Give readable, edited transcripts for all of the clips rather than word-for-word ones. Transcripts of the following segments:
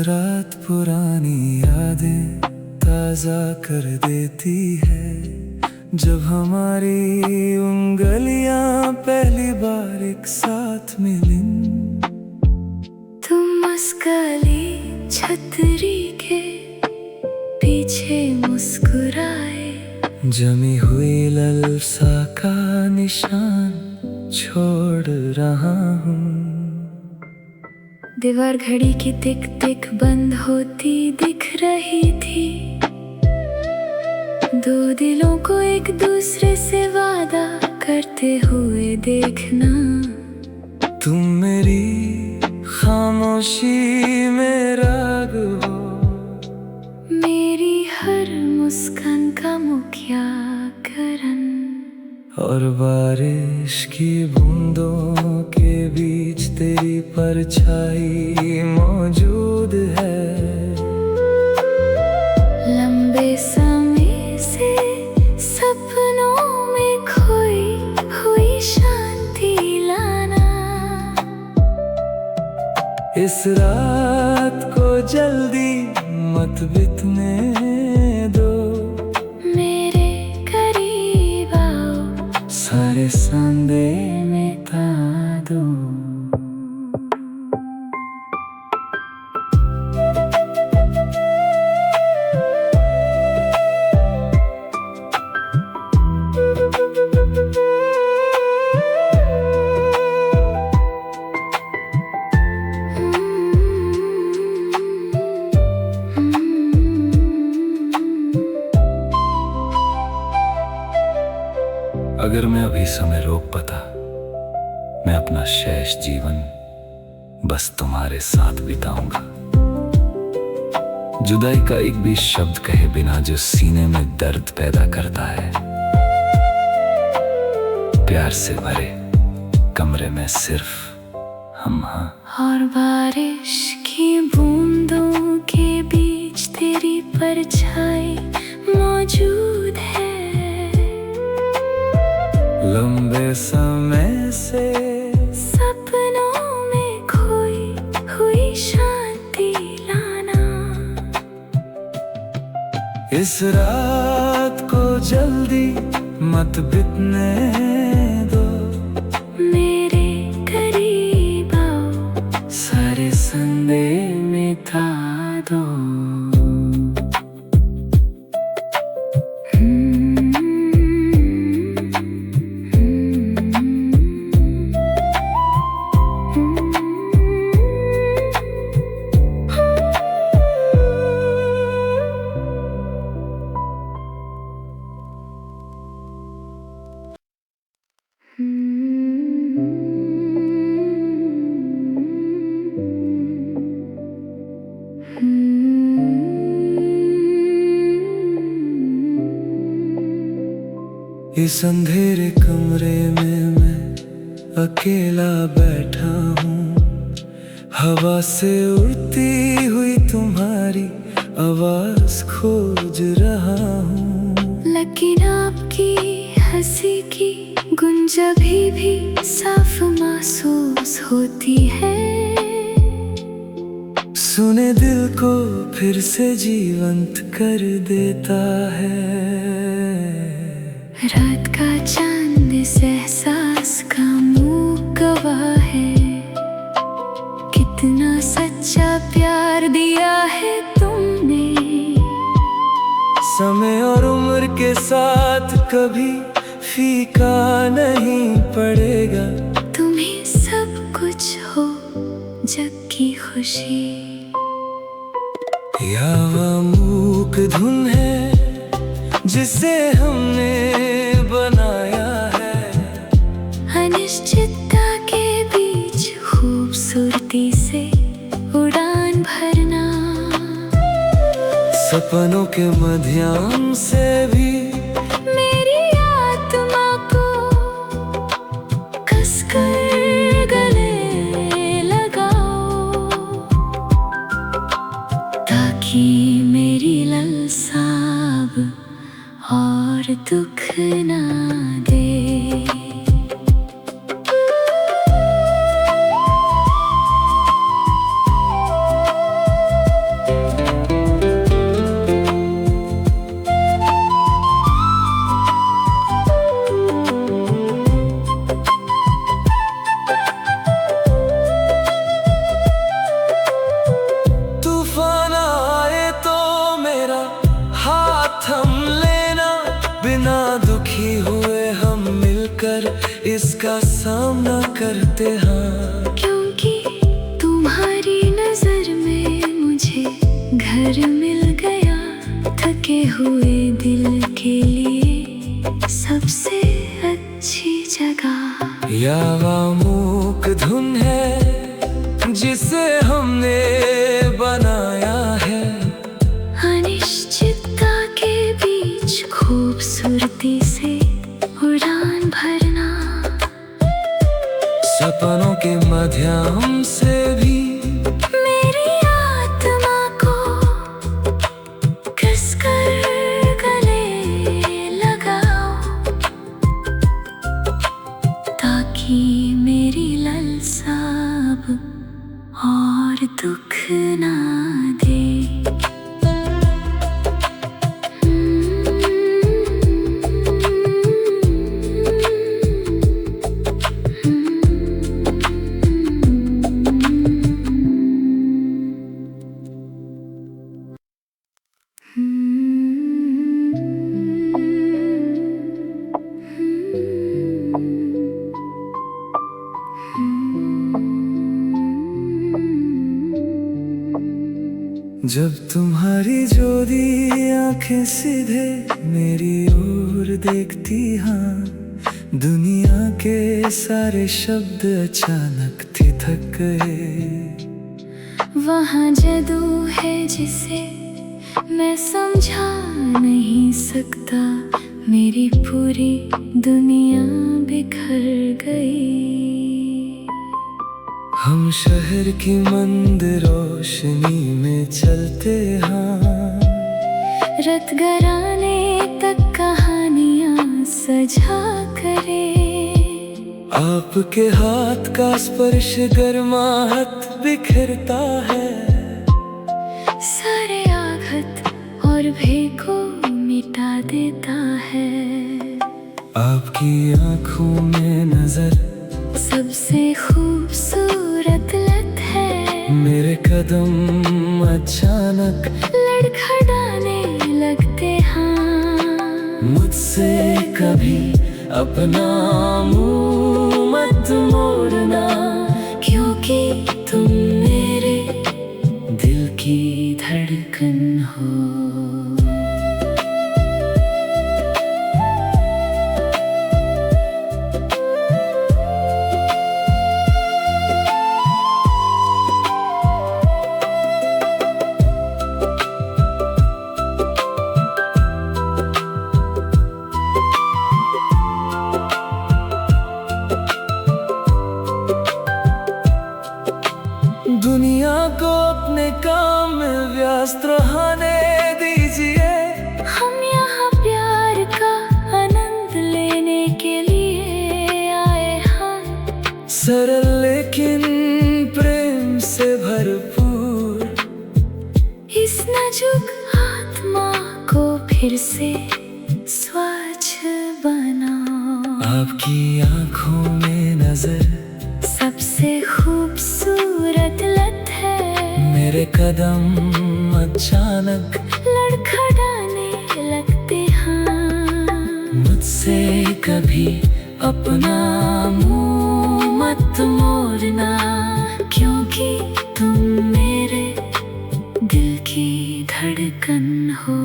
रात पुरानी यादें ताजा कर देती है, जब हमारी उंगलियां पहली बार एक साथ मिली। तुम मुस्काली छतरी के पीछे मुस्कुराए, जमी हुई ललसा का निशान छोड़ रहा हूँ। दीवार घड़ी की टिक टिक बंद होती दिख रही थी, दो दिलों को एक दूसरे से वादा करते हुए देखना। तुम मेरी खामोशी में राग हो, मेरी हर मुस्कान का मुखियाकरण, और बारिश की बूंदों के बीच तेरी परछाई मौजूद है। लंबे समय से सपनों में खोई हुई शांति लाना। इस रात को जल्दी मत बीतने दो, मेरे करीब आओ, सारे सांदे मिटा दो। अगर मैं अभी समय रोक पाता, मैं अपना शेष जीवन बस तुम्हारे साथ बिताऊंगा। जुदाई का एक भी शब्द कहे बिना जो सीने में दर्द पैदा करता है। प्यार से भरे कमरे में सिर्फ हम। हाँ, और बारिश की बूंदों के बीच तेरी परछाई मौजूद है। लंबे समय से सपनों में खोई हुई शांति लाना। इस रात को जल्दी मत बीतने दो, मेरे करीब आओ, सारे संदे मिटा दो। इस अंधेरे कमरे में मैं अकेला बैठा हूँ, हवा से उड़ती हुई तुम्हारी आवाज खोज रहा हूँ। लेकिन आपकी हंसी की गूंज अभी भी साफ महसूस होती है। सुने दिल को फिर से जीवंत कर देता है। रात का चांद इस एहसास का मुँह गवाह है, कितना सच्चा प्यार दिया है तुमने। समय और उम्र के साथ कभी फीका नहीं पड़ेगा। तुम्हें सब कुछ हो जग की खुशी, या वह मूक धुन है जिसे हमने बनाया है। अनिश्चितता के बीच खूबसूरती से उड़ान भरना। सपनों के माध्यम से भी मेरी आत्मा को कसकर गले लगाओ, ताकि मेरी ललसा और दुख ना दे। घर मिल गया थके हुए दिल के लिए सबसे अच्छी जगह। या मूक धुन है जिसे हमने बनाया है, अनिश्चितता के बीच खूबसूरती से उड़ान भरना। सपनों के माध्यम से भी मेरी आत्मा को कसकर गले लगाओ, ताकि मेरी ललसा अब और दुख ना दे। जब तुम्हारी जोड़ी आंखें सीधे मेरी ओर देखती, हाँ, दुनिया के सारे शब्द अचानक थिथक गए। वहाँ जादू है जिसे मैं समझा नहीं सकता, मेरी पूरी दुनिया बिखर गई। हम शहर की मंद रोशनी में चलते, हाँ, रत घराने तक कहानियाँ सजा करे। आपके हाथ का स्पर्श गर्माहट बिखरता है, सारे आघात और भय को मिटा देता है। आपकी आंखों में नजर सबसे खूबसूरत लत है, मेरे कदम अचानक लड़खड़ाने लगते हाँ। मुझसे कभी अपना मुंह मत मोड़ना, क्योंकि तुम मेरे दिल की धड़कन हो। दुनिया को अपने काम में व्यस्त रहने दीजिए, हम यहाँ प्यार का आनंद लेने के लिए आए हैं। सरल लेकिन प्रेम से भरपूर इस नाजुक आत्मा को फिर से स्वच्छ बनाओ। आपकी आंखों में नजर सबसे खूबसूरत लत है, मेरे कदम अचानक लड़खड़ाने लगते हाँ। मुझसे कभी अपना मुंह मत मोड़ना, क्योंकि तुम मेरे दिल की धड़कन हो।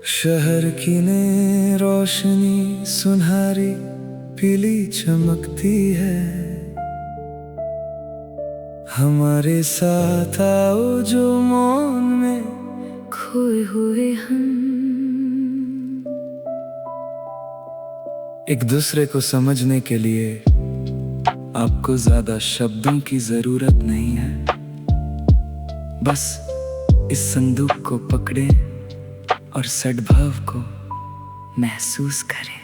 शहर की ने रोशनी सुनहरी पीली चमकती है, हमारे साथ आओ जो मौन में खोए हुए हम। एक दूसरे को समझने के लिए आपको ज्यादा शब्दों की जरूरत नहीं है, बस इस संदूक को पकड़े और सद्भाव को महसूस करें।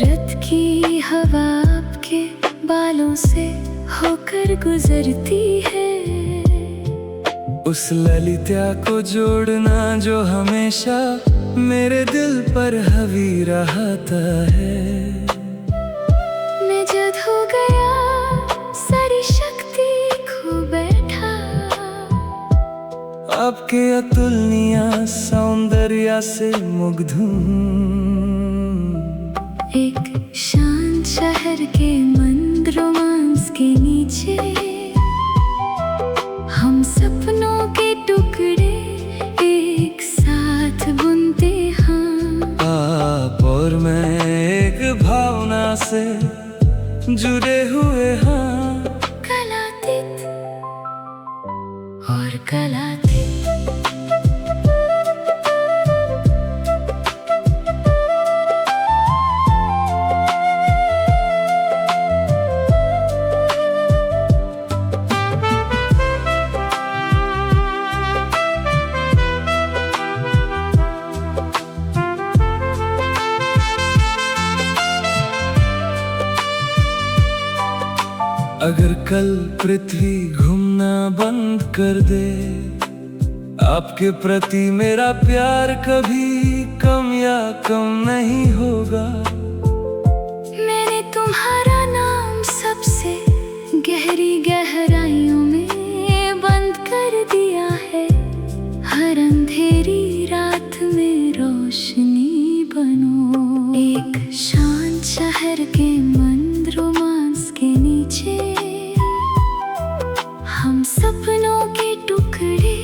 रत की हवा आपके बालों से होकर गुजरती है। उस ललिता को जोड़ना जो हमेशा मेरे दिल पर हावी रहता है। मैं जद हो गया सारी शक्ति खो बैठा, आपके अतुलनीय सौंदर्य से मुग्ध हूँ। एक शांत शहर के मंद रोमांस के नीचे हम सपनों के टुकड़े एक साथ बुनते हैं। आप और मैं एक भावना से जुड़े हुए हैं। कलातीत और कलातीत। अगर कल पृथ्वी घूमना बंद कर दे, आपके प्रति मेरा प्यार कभी कम या कम नहीं होगा। मैंने तुम्हारा नाम सबसे गहरी गहराइयों में बंद कर दिया है। हर अंधेरी रात में रोशनी बनो। एक शांत शहर के मंद रोमांस के नीचे हम सपनों के टुकड़े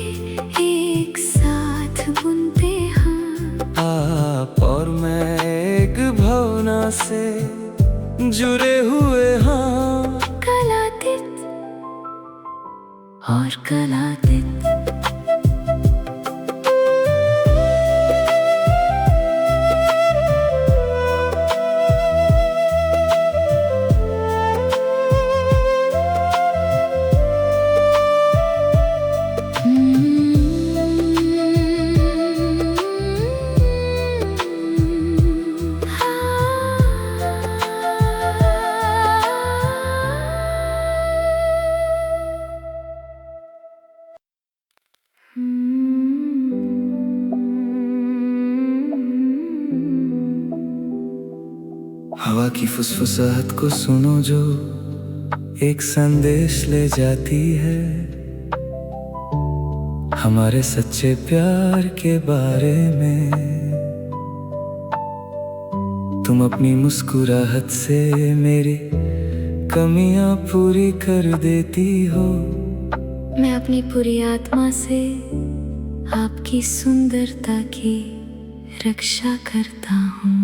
एक साथ बुनते हैं। आप और मैं एक भावना से जुड़े हुए हैं। कलातीत और कलातीत। हवा की फुसफुसाहट को सुनो जो एक संदेश ले जाती है हमारे सच्चे प्यार के बारे में। तुम अपनी मुस्कुराहट से मेरी कमियां पूरी कर देती हो। मैं अपनी पूरी आत्मा से आपकी सुंदरता की रक्षा करता हूँ।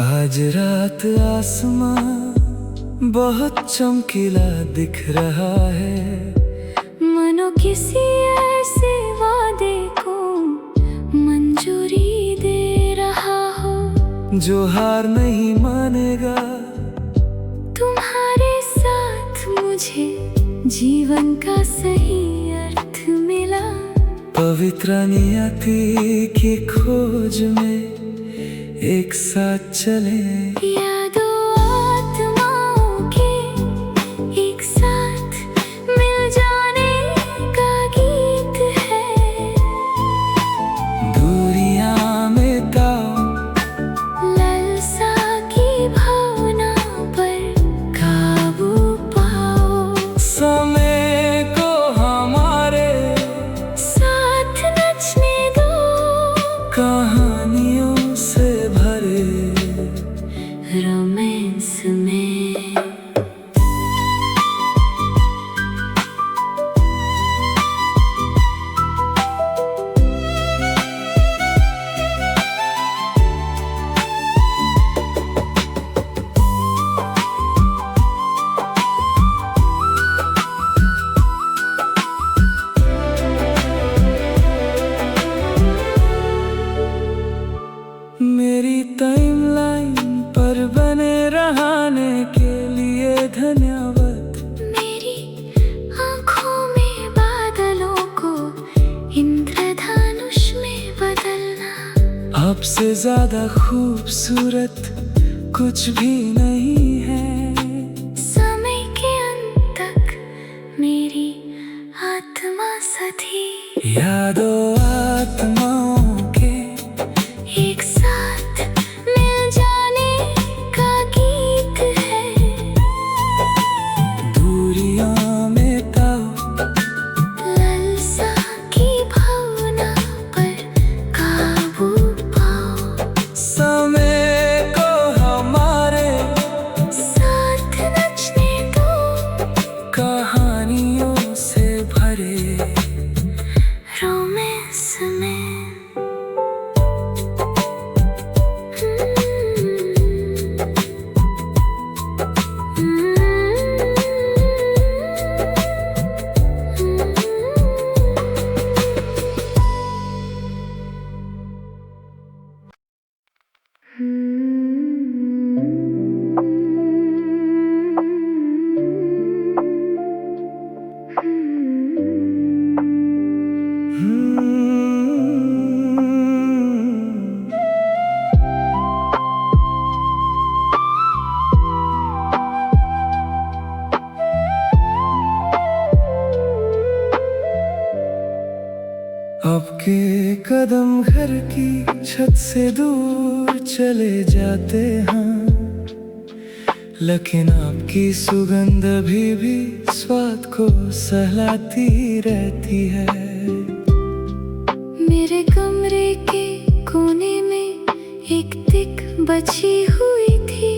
आज रात आसमां बहुत चमकीला दिख रहा है। मनो किसी ऐसे वादे को मंजूरी दे रहा हो जो हार नहीं मानेगा। तुम्हारे साथ मुझे जीवन का सही अर्थ मिला। पवित्र नियति की खोज में एक साथ चले। यादों आत्माओं के एक साथ मिल जाने का गीत है। दूरियां मिटाओ, लालसा की भावना पर काबू पाओ। समय को हमारे साथ नचने दो। कहानियों से भरे रोमांस में। मेरी टाइमलाइन पर बने रहने के लिए धन्यवाद। मेरी आँखों में बादलों को इंद्रधनुष में बदलना। आपसे ज्यादा खूबसूरत कुछ भी नहीं है। समय के अंत तक मेरी आत्मा सधी यादों आत्माओं के एक साथ मिल जाने का गीत है। दूरियां मिटाओ ललसा की भावना पर काबू पाओ। समय को हमारे साथ नचने दो कहानियों से भरे रोमांस में। अब के कदम घर की छत से दूर चले जाते हैं, लेकिन आपकी सुगंध अभी भी स्वाद को सहलाती रहती है। मेरे कमरे के कोने में एक तिक बची हुई थी,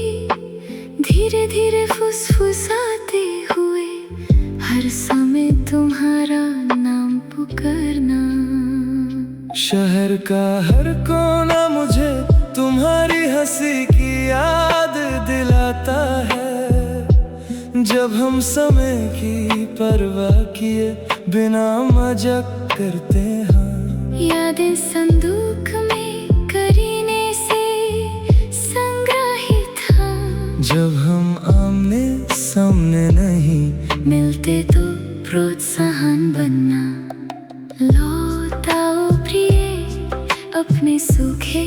धीरे धीरे फुसफुसाते हुए हर समय तुम्हारा नाम पुकारना। शहर का हर कोना मुझे तुम्हारी हंसी की याद दिलाता है, जब हम समय की परवाह किए बिना मजाक करते हैं। यादें संदूक में करीने से संग्रहित हैं, जब हम आमने सामने नहीं मिलते तो प्रोत्साहन बनना। लौट आओ प्रिय, अपने सूखे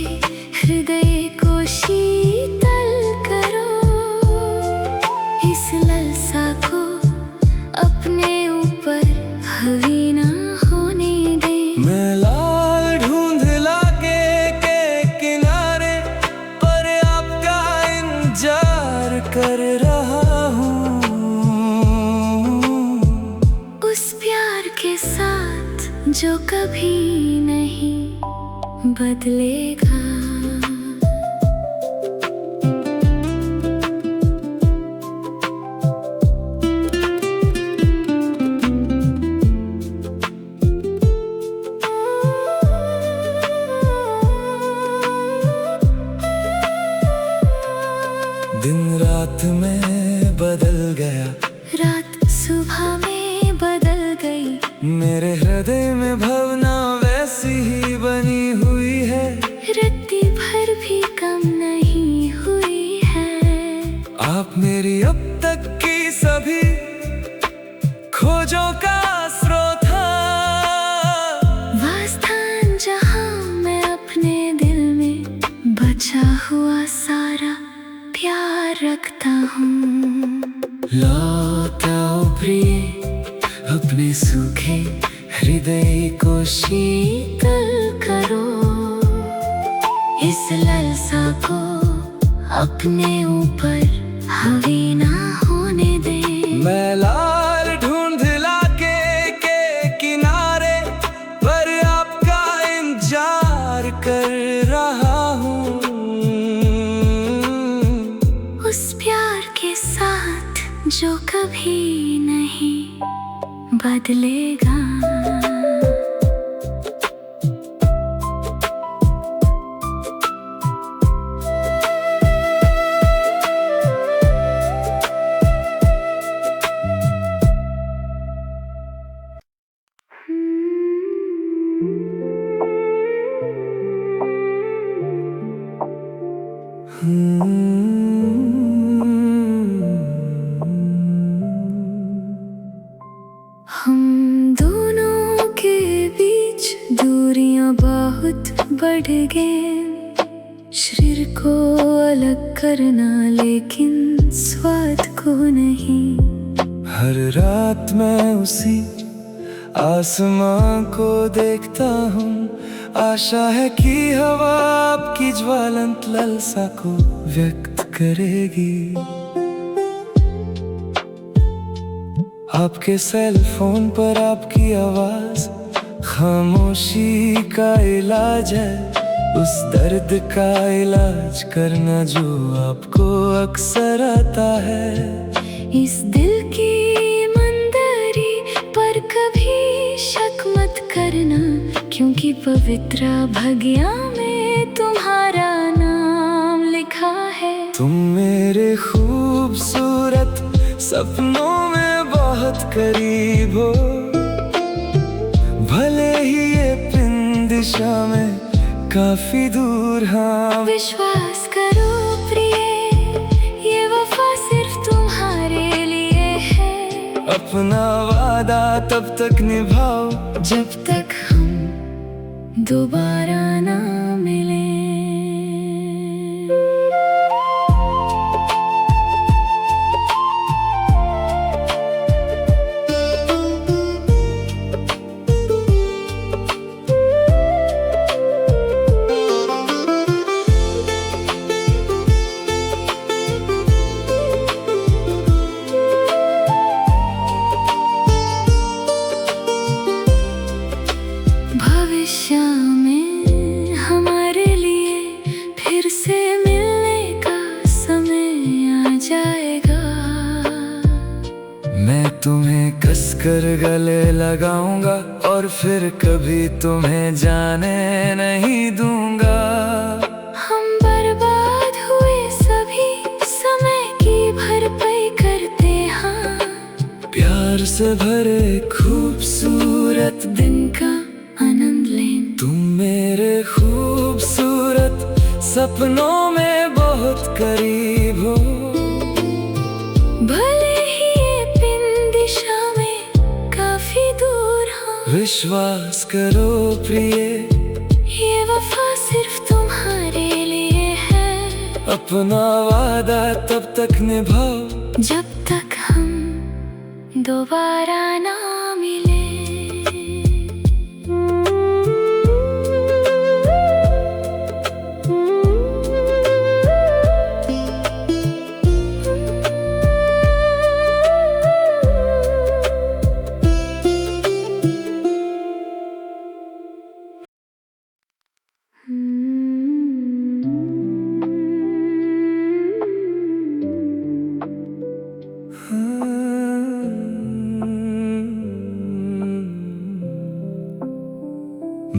हृदय को शीतल करो। इस ललसा को अपने ऊपर हावी ना होने दे। मैं लाल ढूंढला के किनारे पर आपका इंतजार कर रहा हूँ। उस प्यार के साथ जो कभी नहीं बदलेगा। दिन रात में बदल गया, रात सुबह में बदल गई। मेरे हृदय में भावना वैसी ही बनी हुई है, रत्ती भर भी कम नहीं हुई है। आप मेरी अब तक की सभी खोजों का स्रोत हैं। वह स्थान जहाँ मैं अपने दिल में बचा हुआ सारा प्यार रखता हूँ। लौट आओ प्रिय, अपने सूखे हृदय को शीतल करो। इस ललसा को अपने ऊपर हावी ना होने दे। मैं लाल ढूंढला के किनारे पर आपका इंतजार कर रहा हूँ। उस प्यार के साथ जो कभी नहीं बदलेगा। हम दोनों करना लेकिन स्वाद को नहीं। हर रात मैं उसी आसमां को देखता हूँ, आशा है कि हवा आपकी ज्वलंत लालसा को व्यक्त करेगी। आपके सेल फोन पर आपकी आवाज खामोशी का इलाज है, उस दर्द का इलाज करना जो आपको अक्सर आता है। इस दिल की ईमानदारी पर कभी शक मत करना, क्योंकि पवित्र भगिया में तुम्हारा नाम लिखा है। तुम मेरे खूबसूरत सपनों में बहुत करीब हो, भले ही ये पिन दिशा में काफी दूर। हाँ, विश्वास करो प्रिय, ये वफा सिर्फ तुम्हारे लिए है। अपना वादा तब तक निभाओ जब तक हम दोबारा ना मिले। भविष्य में हमारे लिए फिर से मिलने का समय आ जाएगा। मैं तुम्हें कसकर गले लगाऊंगा और फिर कभी तुम्हें जाने नहीं दूंगा। हम बर्बाद हुए सभी समय की भरपाई करते हाँ, प्यार से भरे खूबसूरत दिन का आनंद लें। तुम मेरे खूबसूरत सपनों में बहुत करीब हो, भले ही ये पिन दिशा में काफी दूर हो। विश्वास करो प्रिय, ये वफा सिर्फ तुम्हारे लिए है। अपना वादा तब तक निभाओ जब तक हम दोबारा ना मिले।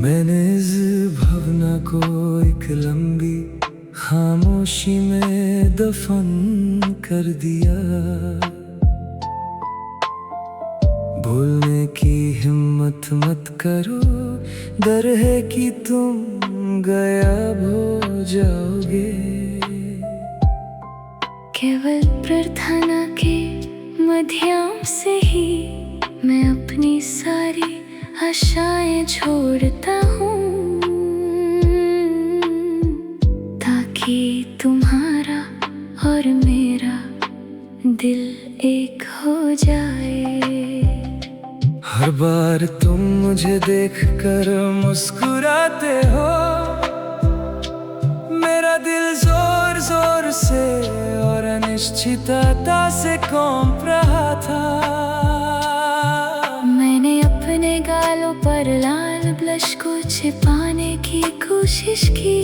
मैंने इस भावना को एक लंबी खामोशी में दफन कर दिया। भूलने की हिम्मत मत करो, डर है कि तुम गायब हो जाओगे। केवल प्रार्थना के माध्यम से ही मैं अपनी सारी आशाएं छोड़ता हूँ, ताकि तुम्हारा और मेरा दिल एक हो जाए। हर बार तुम मुझे देखकर मुस्कुराते हो, मेरा दिल जोर जोर से और अनिश्चितता से कांप रहा था। मैंने अपने गालों पर लाल ब्लश को छिपाने की कोशिश की,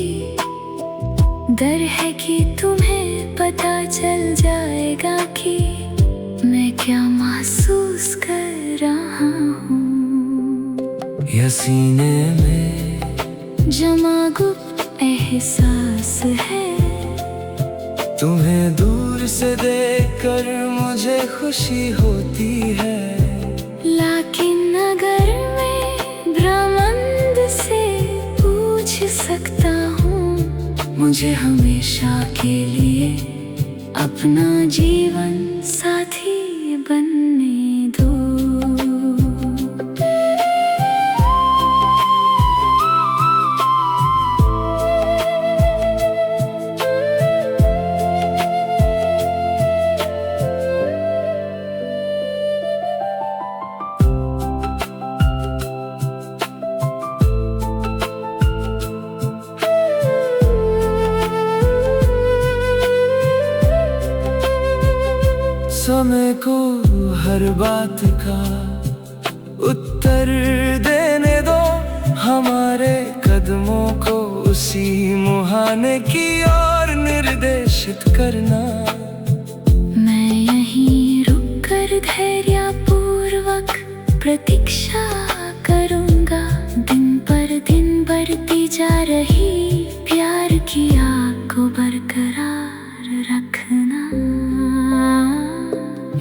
डर है कि तुम्हें पता चल जाएगा कि मैं क्या महसूस कर रहा हूँ। यह सीने में जमा गुप्त एहसास है, तुम्हें दूर से देखकर मुझे खुशी होती है। लेकिन अगर मैं ब्रह्मांड से पूछ सकता हूँ, मुझे हमेशा के लिए अपना जीवन साथी बनने दो। समय को हर बात का उत्तर देने दो, हमारे कदमों को उसी मुहाने की ओर निर्देशित करना। मैं यहीं रुक कर धैर्यपूर्वक प्रतीक्षा करूंगा, दिन पर दिन बढ़ती जा रही प्यार की आग को बरकरार रखना।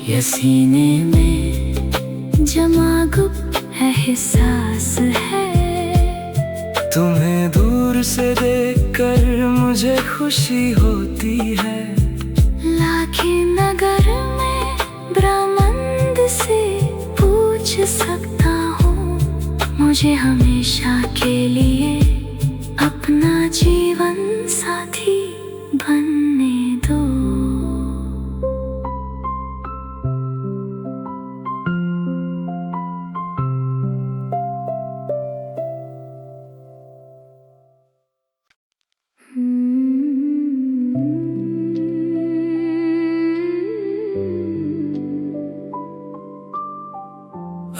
ये सीने में जमा गुप्त एहसास है, तुम्हें दूर से देखकर मुझे खुशी होती है। लेकिन अगर मैं ब्रह्मांड से पूछ सकता हूँ, मुझे हमेशा के लिए अपना जीवन साथी बनने दो।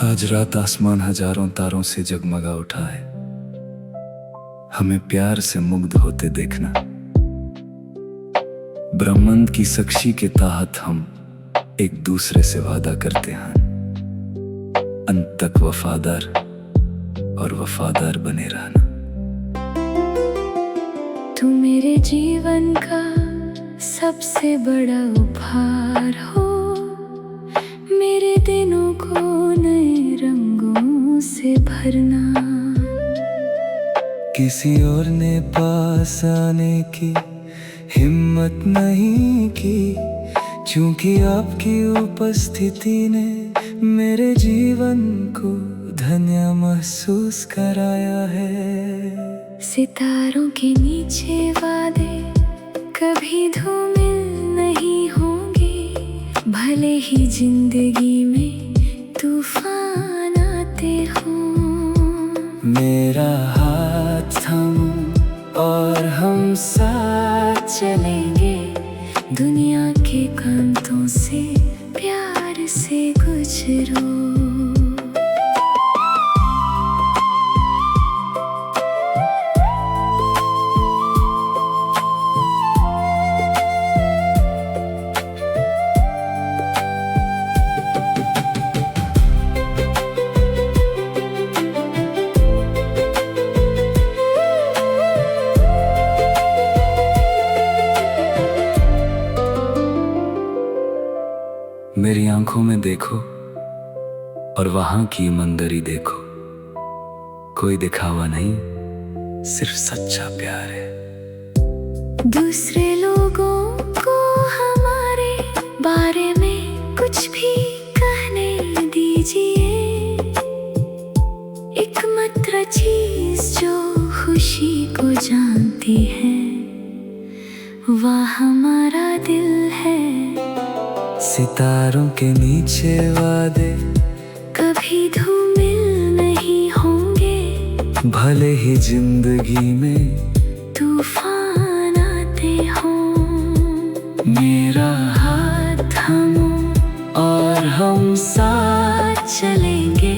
आज रात आसमान हजारों तारों से जगमगा उठा है, हमें प्यार से मुग्ध होते देखना। ब्रह्मांड की साक्षी के तहत हम एक दूसरे से वादा करते हैं, अंत तक वफादार और वफादार बने रहना। तू मेरे जीवन का सबसे बड़ा उपहार हो, मेरे दिनों को नए रंगों से भरना। किसी और ने पास आने की हिम्मत नहीं की, क्योंकि आपकी उपस्थिति ने मेरे जीवन को धन्य महसूस कराया है। सितारों के नीचे वादे कभी धूमिल नहीं होंगे, भले ही जिंदगी में तूफान आते हों। मेरा हाथ थामो और हम साथ चलेंगे, दुनिया के कांतों से प्यार से गुजरो। मेरी आंखों में देखो और वहां की मंदरी देखो, कोई दिखावा नहीं, सिर्फ सच्चा प्यार है। दूसरे लोगों को हमारे बारे में कुछ भी कहने दीजिए, एकमात्र चीज जो खुशी को जानती है वह हमारा दिल है। सितारों के नीचे वादे कभी धूमिल नहीं होंगे, भले ही जिंदगी में तूफान आते हों। मेरा हाथ थामो और हम साथ चलेंगे,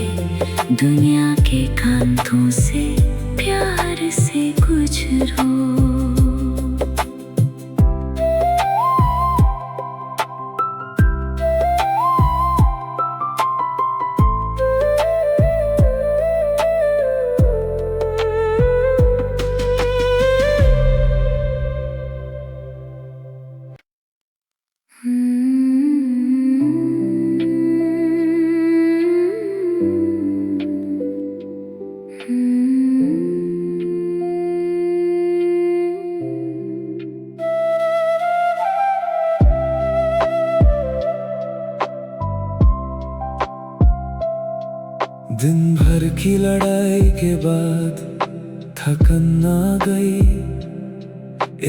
दुनिया के कांतों से प्यार से गुजरो। दिन भर की लड़ाई के बाद थकन आ गई,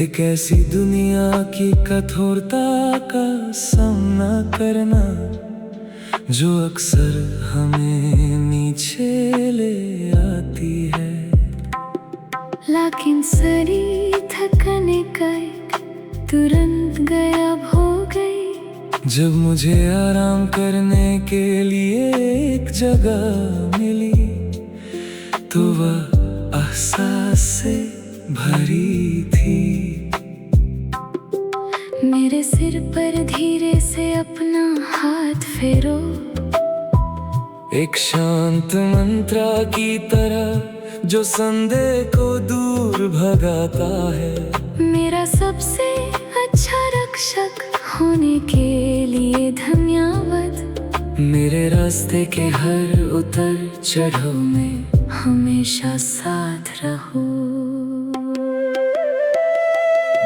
एक ऐसी दुनिया की कठोरता का सामना करना जो अक्सर हमें नीचे ले आती है। लेकिन सारी थकने का तुरंत गायब हो गई, जब मुझे आराम करने के लिए एक जगह मिली, तो वह एहसास से भरी थी। मेरे सिर पर धीरे से अपना हाथ फेरो, एक शांत मंत्र की तरह जो संदेह को दूर भगाता है। मेरा सबसे अच्छा रक्षक होने के लिए धन्यवाद। मेरे रास्ते के हर उतर चढ़ाव में हमेशा साथ रहो।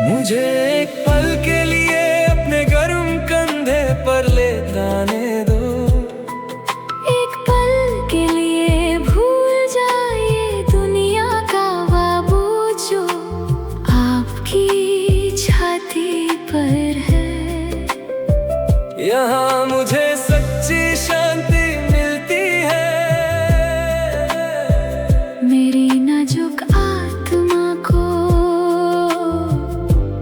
मुझे एक पल के लिए अपने गर्म कंधे पर लेटाने दो। एक पल के लिए भूल जाइए दुनिया का वो जो आपकी छाती पर है। यहाँ मुझे सच्ची शांति मिलती है। मेरी नाजुक आत्मा को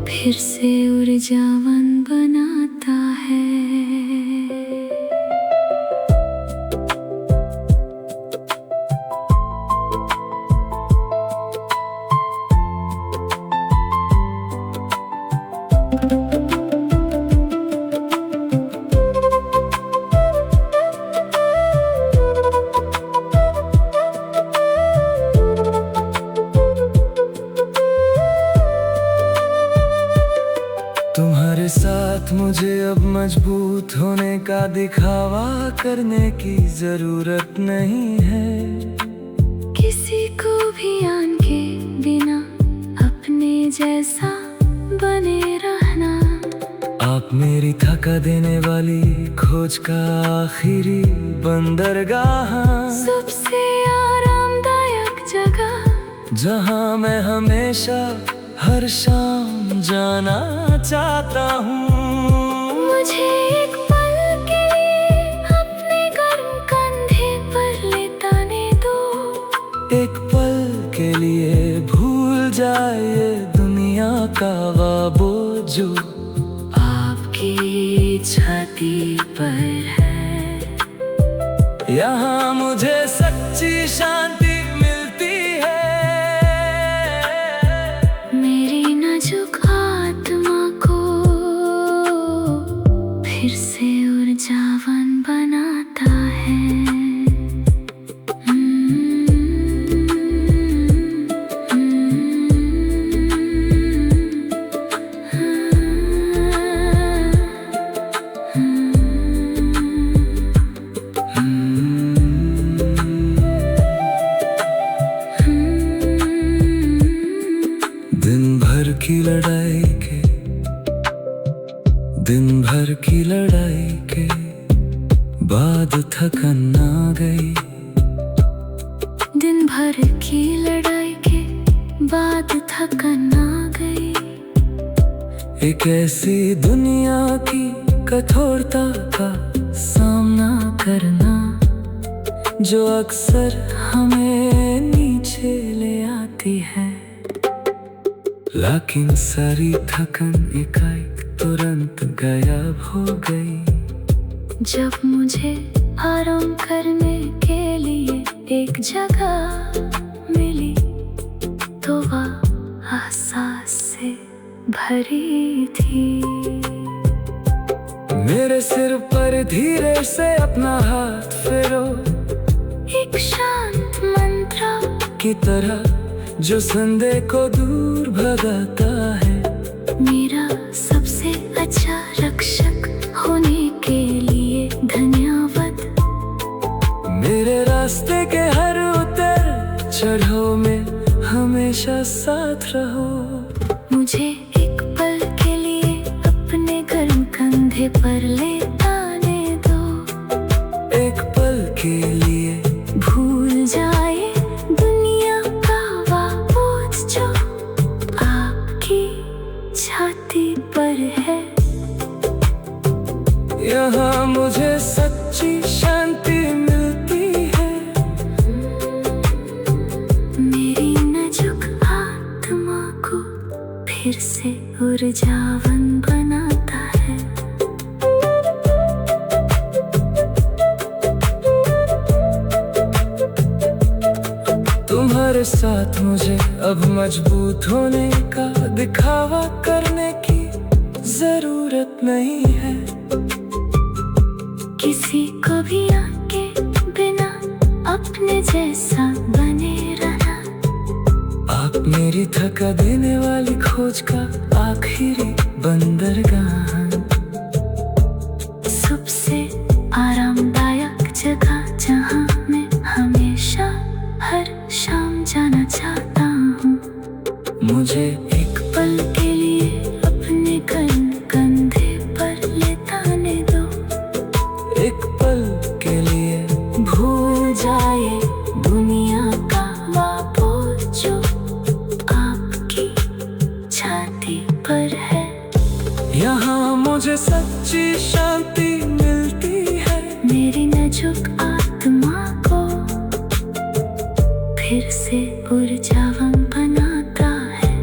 फिर से ऊर्जावान बनाता है। तुम्हारे साथ मुझे अब मजबूत होने का दिखावा करने की जरूरत नहीं है। किसी को भी आन के बिना अपने जैसा बने रहना। आप मेरी थका देने वाली खोज का आखिरी बंदरगाह, सबसे आरामदायक जगह जहाँ मैं हमेशा हर शाम जाना चाहता हूँ। मुझे एक पल के लिए अपने गर्म कंधे पर लेटाने दो। एक पल के लिए भूल जाए दुनिया का वो जो आपकी छाती पर है। यहाँ मुझे सच्ची शांति मिलती है। मेरी नाजुक आत्मा को फिर से ऊर्जावान बनाता है। दिन भर की लड़ाई के बाद थकन आ गई। दिन भर की लड़ाई के बाद थकन आ गई। एक ऐसी दुनिया की कठोरता का सामना करना जो अक्सर हमें नीचे ले आती है। लेकिन सारी थकन एकाएक तुरंत गायब हो गई जब मुझे आराम करने के लिए एक जगह मिली, तो वह एहसास से भरी थी। मेरे सिर पर धीरे से अपना हाथ फेरो, एक शांत मंत्र की तरह जो संदेह को दूर भगाता है। मेरा सबसे अच्छा रक्षक होने के लिए धन्यवाद। मेरे रास्ते के हर उतर चढ़ाव में हमेशा साथ रहो। मुझे एक पल के लिए अपने गर्म कंधे पर लेटाने दो। एक पल के लिए भूल जाए दुनिया का वो बोझ जो आपकी छाती पर है। यहाँ मुझे सच्ची शांति मिलती है। मेरी नाजुक आत्मा को फिर से ऊर्जावान बनाता है। तुम्हारे साथ मुझे अब मजबूत होने का दिखावा करने की जरूरत नहीं है। किसी को भी आके बिना अपने जैसा बने रहना। आप मेरी थका देने वाली खोज का आखिरी बंदरगाह। सबसे आरामदायक जगह जहाँ मैं हमेशा हर शाम जाना चाहता हूँ। मुझे एक पल के लिए अपने कंधे पर लेटाने दो। एक पल के लिए भूल जाए दुनिया का बोझ जो आपकी छाती पर है। यहाँ मुझे सच्ची शांति मिलती है। मेरी नाजुक आत्मा को फिर से ऊर्जावान बनाता है।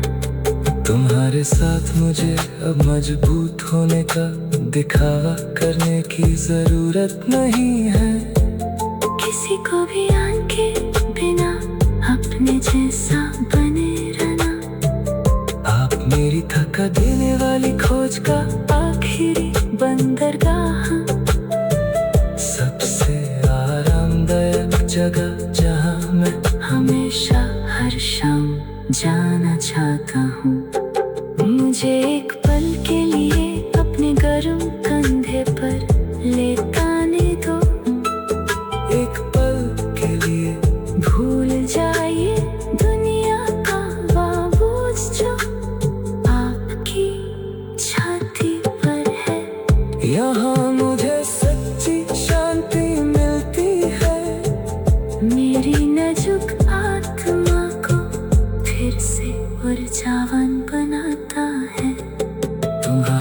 तुम्हारे साथ मुझे अब मजबूत होने का दिखावा करने की जरूरत नहीं है। किसी को भी आके बिना अपने जैसा बने रहना। आप मेरी थका देने वाली खोज का आखिरी बंदरगाह। सबसे आरामदायक जगह जहाँ मैं हमेशा हर शाम जाना चाहता हूँ। मुझे एक पल के लिए अपने गर्म कंधे पर लेटाने दो। एक पल के लिए भूल जाइए दुनिया का बोझ जो आपकी छाती पर है। यहाँ मुझे सच्ची शांति मिलती है। मेरी नाजुक आत्मा को फिर से ऊर्जावान बनाता है। तुम्हारा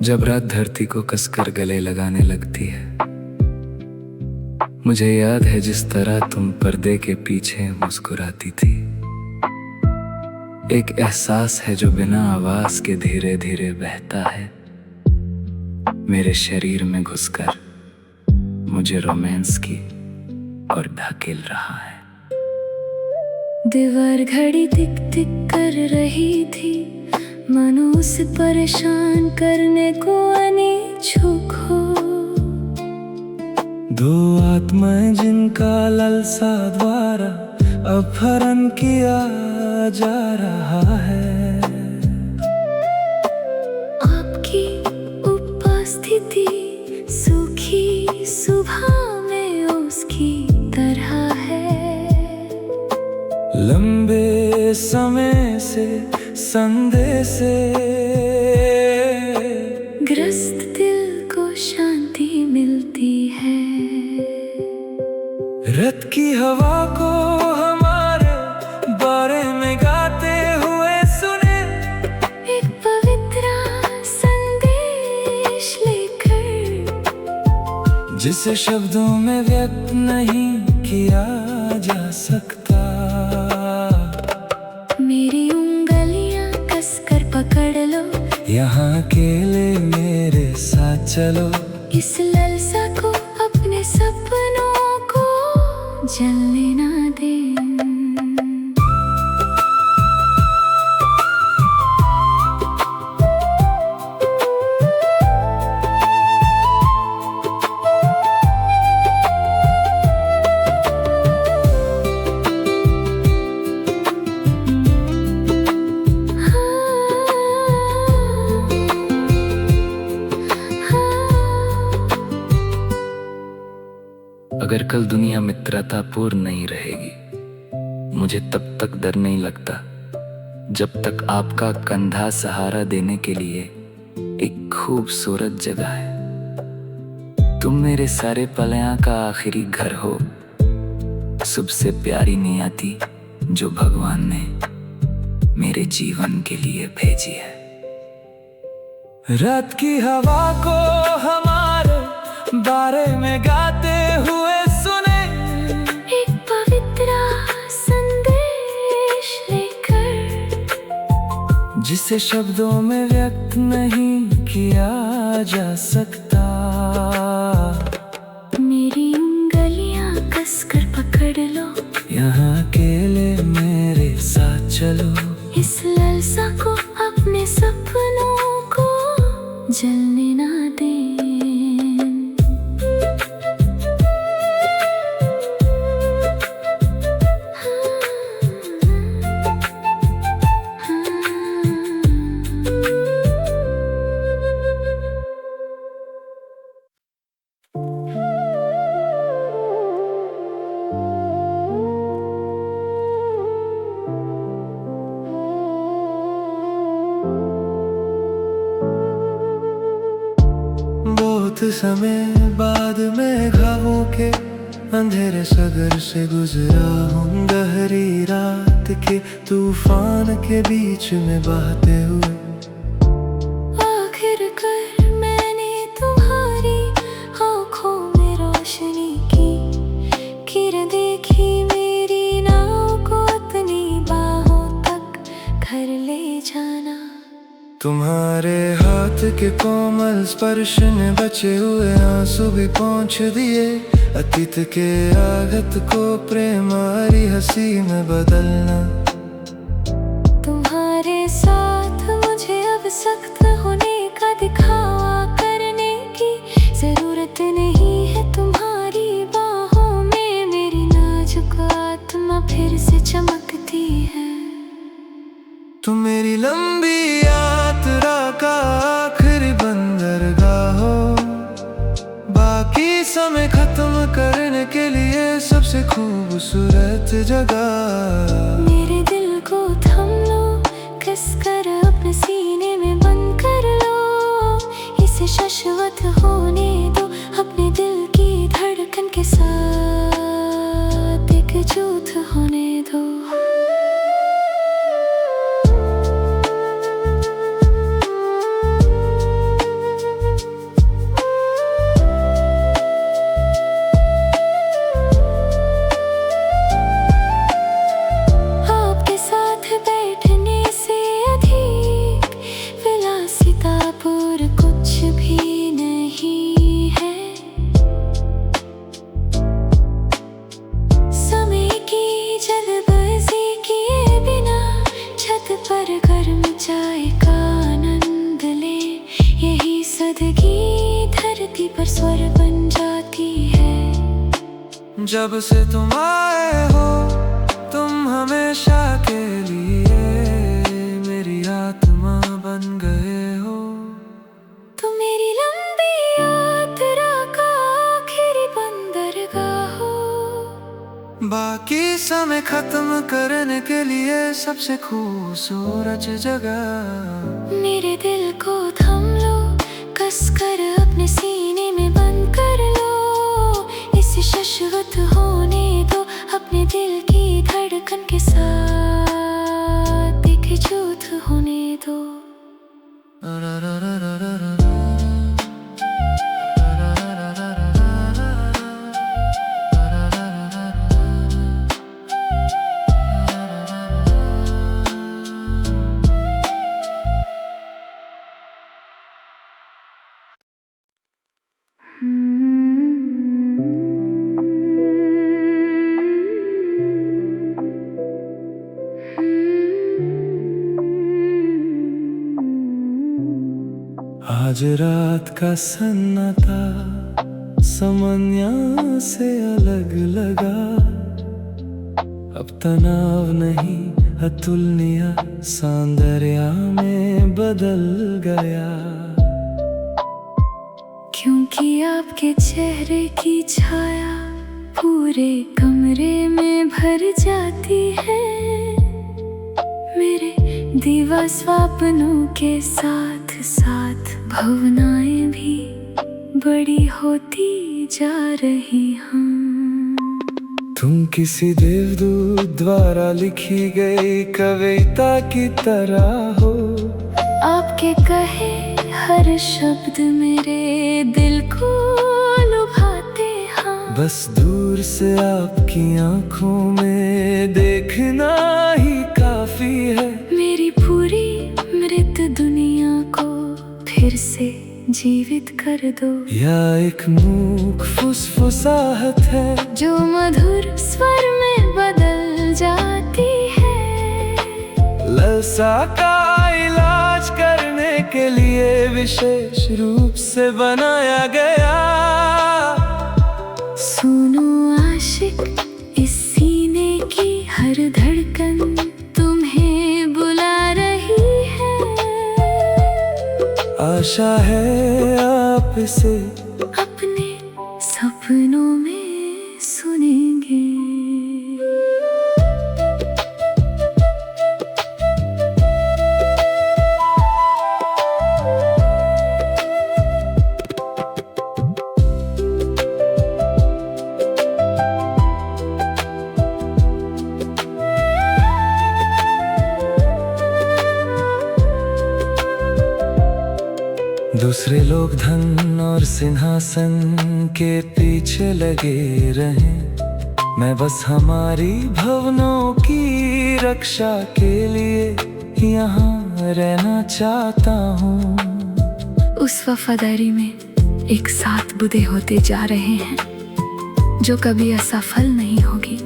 जब रात धरती को कसकर गले लगाने लगती है, मुझे याद है जिस तरह तुम पर्दे के पीछे मुस्कुराती थी। एक एहसास है जो बिना आवाज के धीरे धीरे बहता है मेरे शरीर में घुसकर मुझे रोमांस की और ढकेल रहा है। दीवार घड़ी टिक टिक कर रही थी, मनो उसे परेशान करने को अनिच्छुक हो। दो आत्माएं जिनका ललसा द्वारा अपहरण किया जा रहा है। आपकी उपस्थिति सूखी सुबह में उसकी तरह है। लंबे समय से संदेह से ग्रस्त दिल को शांति मिलती है। रात की हवा को हमारे बारे में गाते हुए सुने। एक पवित्र संदेश लेकर जिसे शब्दों में व्यक्त नहीं किया जा सकता। मेरी उंगलियां कसकर पकड़ लो। यहाँ अकेले मेरे साथ चलो। इस ललसा को अपने सपनों को जलने ना दे। अगर कल दुनिया मित्रतापूर्ण नहीं रहेगी, मुझे तब तक डर नहीं लगता जब तक आपका कंधा सहारा देने के लिए एक खूबसूरत जगह है। तुम मेरे सारे पलयां का आखिरी घर हो, सबसे प्यारी नियति जो भगवान ने मेरे जीवन के लिए भेजी है। रात की हवा को हमारे बारे में गाते हुए सुने। एक पवित्र जिसे शब्दों में व्यक्त नहीं किया जा सकता। मेरी उंगलियां कसकर पकड़ लो, यहाँ अकेले मेरे साथ चलो। इस लालसा को, अपने सपनों को जलने ना दें। बहुत समय बाद में घावों के अंधेरे सगर से गुजरा हूँ, गहरी रात के तूफान के बीच में बहते हुए। आखिरकार मैंने तुम्हारी आँखों में रोशनी की किरण देखी, मेरी नाव को अपनी बाहों तक घर ले जाना। तुम्हारे हाथ के कोमल स्पर्श ने बचे हुए आंसू भी पोंछ दिए। अतीत के आघात को प्रेमारी हंसी में बदलना। तुम्हारे साथ मुझे अब सख्त होने का दिखावा करने की जरूरत नहीं है। तुम्हारी बाहों में मेरी नाजुक आत्मा फिर से चमकती है। तुम मेरी लंबी यात्रा का आखिरी बंदरगाह हो, बाकी समय खत्म करने के लिए सबसे खूबसूरत जगह। मेरे दिल को थम लो, कसकर अपने सीने में बंद कर लो। इसे शाश्वत होने दो, अपने दिल की धड़कन के साथ एकजुट होने दो। धरती पर स्वर बन जाती है। जब से तुम आए हो, तुम हमेशा के लिए मेरी आत्मा बन गए हो। तुम मेरी लंबी यात्रा का आखिरी बंदरगाह हो, बाकी समय खत्म करने के लिए सबसे खूबसूरत जगह। मेरे दिल को थम लो, कसकर अपने सीने में बंद कर लो। इसे शाश्वत होने दो, अपने दिल की धड़कन के साथ एकजुट होने दो। आज रात का सन्नाटा समन्या से अलग लगा। अब तनाव नहीं, अतुलनीय सौंदर्य में बदल गया। क्योंकि आपके चेहरे की छाया पूरे कमरे में भर जाती है। मेरे दीवा स्वप्नों के साथ साथ भावनाएं भी बड़ी होती जा रही हैं। तुम किसी देवदूत द्वारा लिखी गई कविता की तरह हो। आपके कहे हर शब्द मेरे दिल को लुभाते हैं। बस दूर से आपकी आंखों में देखना ही काफी है। मेरी पूरी इसे जीवित कर दो। या एक मूक फुसफुसाहट है जो मधुर स्वर में बदल जाती है। ललसा का इलाज करने के लिए विशेष रूप से बनाया गया। सुनो आशिक, इस सीने की हर धड़कन तुम्हें बुला रही है। आशा है आप इसे अपने सपनों में सुनेंगे। दूसरे लोग धन और सिंहासन के पीछे लगे रहें, मैं बस हमारी भवनों की रक्षा के लिए यहाँ रहना चाहता हूँ। उस वफादारी में एक साथ बुद्धे होते जा रहे हैं जो कभी असफल नहीं होगी।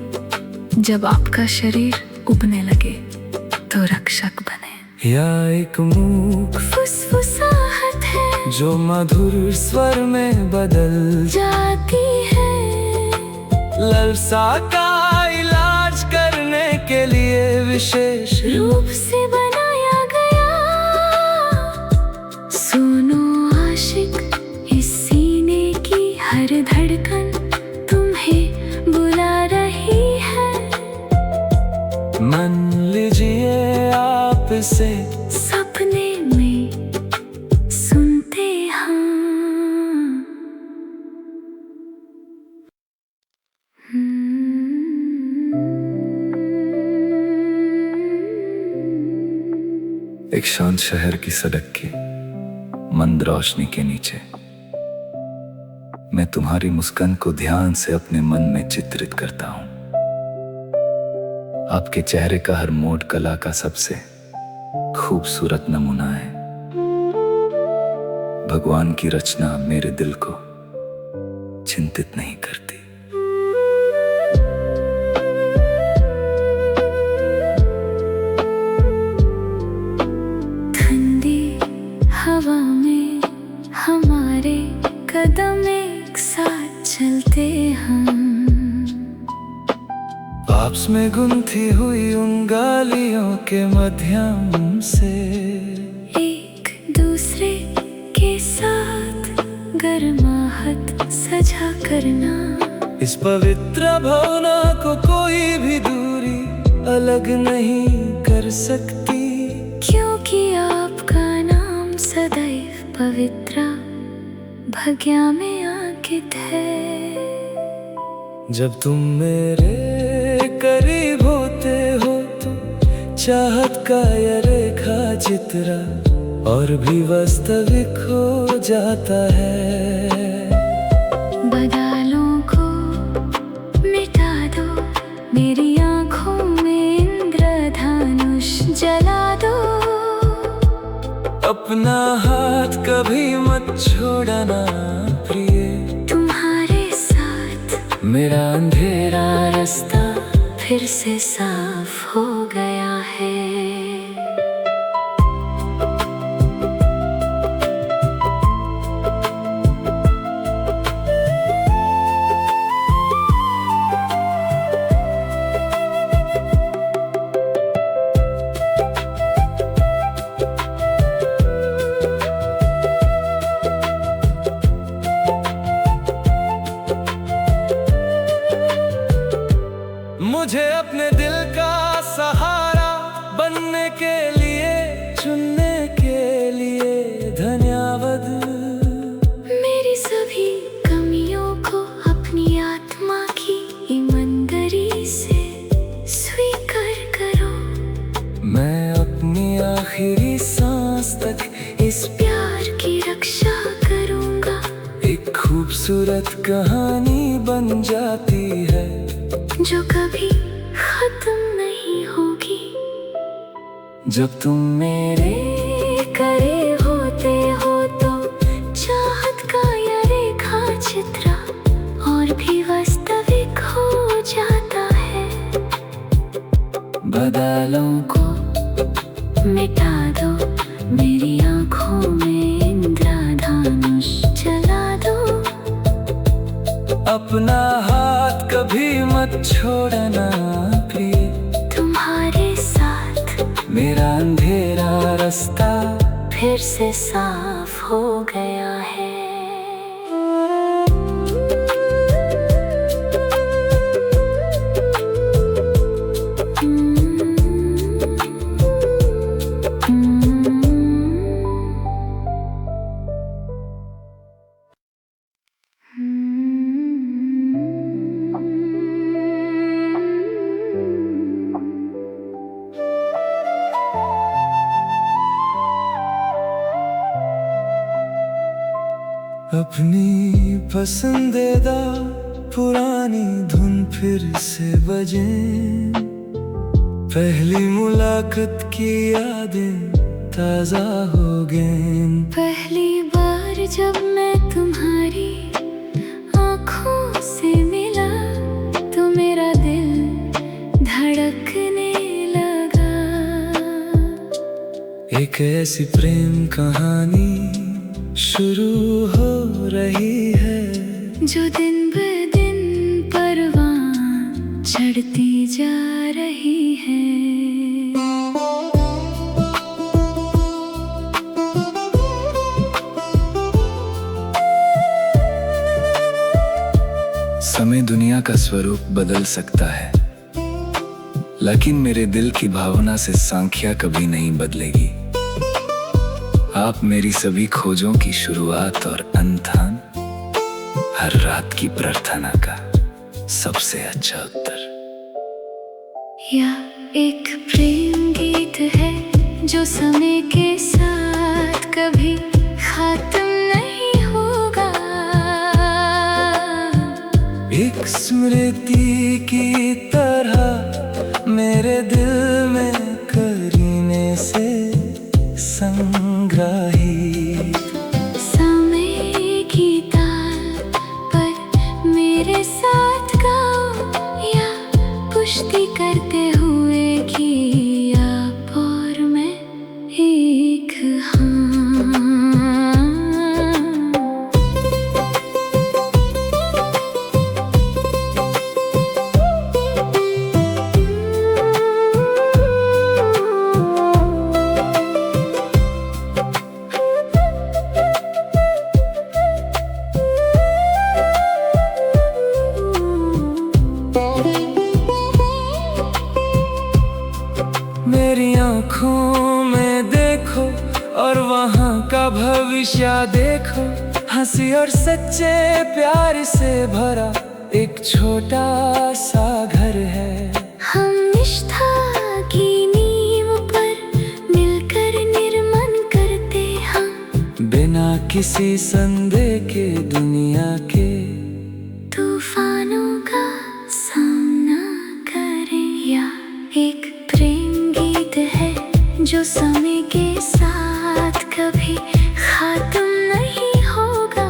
जब आपका शरीर उबने लगे तो रक्षक बने। या एक मूक फुसफुसाहट है जो मधुर स्वर में बदल जाती है। ललसा का इलाज करने के लिए विशेष रूप से बनाया गया। सुनो आशिक, इस सीने की हर धड़कन तुम्हें बुला रही है। मान लीजिए आप इसे सपने में सुनते हैं। एक शांत शहर की सड़क की मंद रोशनी के नीचे मैं तुम्हारी मुस्कान को ध्यान से अपने मन में चित्रित करता हूं। आपके चेहरे का हर मोड़ कला का सबसे खूबसूरत नमूना है। भगवान की रचना मेरे दिल को चिंतित नहीं करती। ठंडी हवा में हमारे कदम एक साथ चलते हैं। आपस में गुंथी हुई उन गालियों के माध्यम से एक दूसरे के साथ गर्माहट सजा करना। इस पवित्र भावना को कोई भी दूरी अलग नहीं कर सकती। क्योंकि आपका नाम सदैव पवित्र भाग्य में अंकित है। जब तुम मेरे करीब होते हो तो चाहत का यह रेखा चित्रा और भी वास्तविक हो जाता है। बादलों को मिटा दो, मेरी आंखों में इंद्रधनुष जला दो। अपना हाथ कभी मत छोड़ना प्रिय, तुम्हारे साथ मेरा अंधेरा रास्ता फिर से साफ हो गया है। मुझे अपने दिल का सहारा बनने के लिए, चुनने के लिए धन्यवाद। मेरी सभी कमियों को अपनी आत्मा की ईमानदारी से स्वीकार करो। मैं अपनी आखिरी सांस तक इस प्यार की रक्षा करूंगा। एक खूबसूरत कहानी बन जाती है जो कभी खत्म नहीं होगी। जब तुम मेरे करे होते हो तो अपना हाथ कभी मत छोड़ना प्रिय, तुम्हारे साथ मेरा अंधेरा रास्ता फिर से साफ हो गया है। अपनी पसंदीदा पुरानी धुन फिर से बजे, पहली मुलाकात की यादें ताजा हो गए। पहली बार जब मैं तुम्हारी आँखों से मिला तो मेरा दिल धड़कने लगा। एक ऐसी प्रेम कहानी शुरू हो रही है, जो दिन ब दिन परवान चढ़ती जा रही है। समय दुनिया का स्वरूप बदल सकता है, लेकिन मेरे दिल की भावना से संख्या कभी नहीं बदलेगी। आप मेरी सभी खोजों की शुरुआत और अंत हैं, हर रात की प्रार्थना का सबसे अच्छा उत्तर। यह एक प्रेम गीत है जो समय के साथ कभी खत्म नहीं होगा। एक स्मृति की तरह मेरे दिल में करीने से संग्रही। समय की ताल पर मेरे साथ गाओ, या पुष्टि करते हुए कि आप और मैं एक हाँ। मेरी आँखों में देखो और वहाँ का भविष्य देखो, हंसी और सच्चे प्यार से भरा एक छोटा सा घर है। हम निष्ठा की नींव पर मिलकर निर्माण करते हैं, बिना किसी संदेह के दुनिया के तूफानों का सामना करें। या एक प्रेम गीत है जो समय के साथ कभी खत्म नहीं होगा।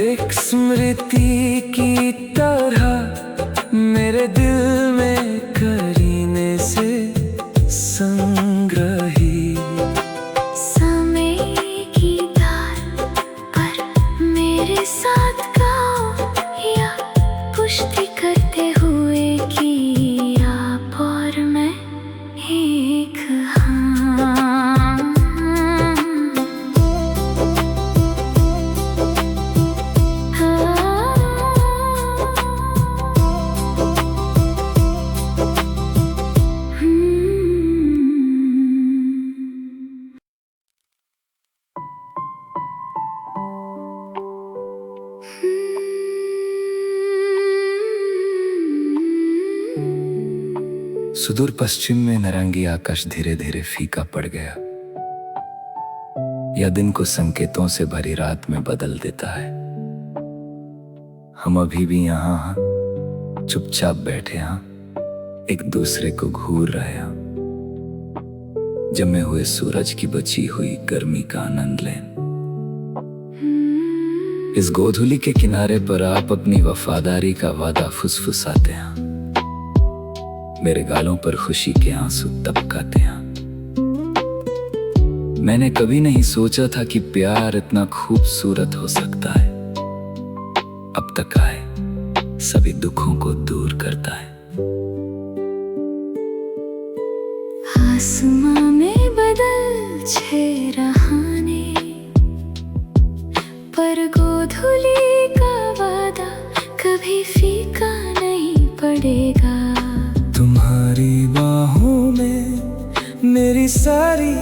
एक स्मृति की तरह मेरे दिल में करीने से संग्रही। समय की ताल पर मेरे साथ गाओ, या पुष्टि करते हुए कि आप और मैं एक हाँ। सुदूर पश्चिम में नारंगी आकाश धीरे धीरे फीका पड़ गया। यह दिन को संकेतों से भरी रात में बदल देता है। हम अभी भी यहाँ हैं, चुपचाप बैठे हैं, एक दूसरे को घूर रहे हैं, जमे हुए सूरज की बची हुई गर्मी का आनंद लें। इस गोधूली के किनारे पर आप अपनी वफादारी का वादा फुसफुसाते हैं, मेरे गालों पर खुशी के आंसू टपकाते हैं। मैंने कभी नहीं सोचा था कि प्यार इतना खूबसूरत हो सकता है। अब तक आए सभी दुखों को दूर करता है। आसमां में बदल छे रहाने, पर गोधूली का वादा कभी फीका नहीं पड़ेगा। तुम्हारी बाहों में मेरी सारी